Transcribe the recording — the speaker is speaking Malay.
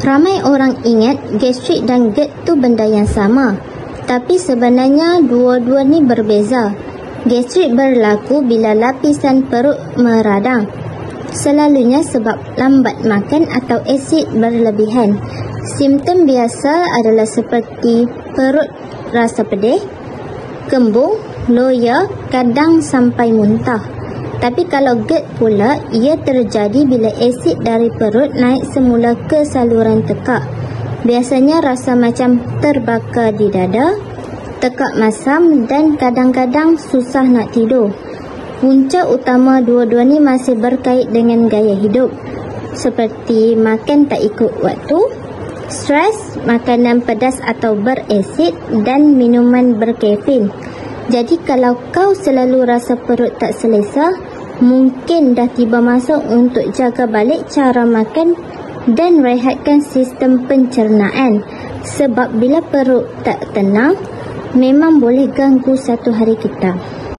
Ramai orang ingat gastrik dan GERD tu benda yang sama. Tapi sebenarnya dua-dua ni berbeza. Gastrik berlaku bila lapisan perut meradang. Selalunya sebab lambat makan atau asid berlebihan. Simptom biasa adalah seperti perut rasa pedih, kembung, loya, kadang sampai muntah. Tapi kalau GERD pula, ia terjadi bila asid dari perut naik semula ke saluran tekak. Biasanya rasa macam terbakar di dada, tekak masam dan kadang-kadang susah nak tidur. Punca utama dua-dua ni masih berkait dengan gaya hidup, seperti makan tak ikut waktu, stres, makanan pedas atau berasid dan minuman berkafein. Jadi kalau kau selalu rasa perut tak selesa, mungkin dah tiba masa untuk jaga balik cara makan dan rehatkan sistem pencernaan. Sebab bila perut tak tenang, memang boleh ganggu satu hari kita.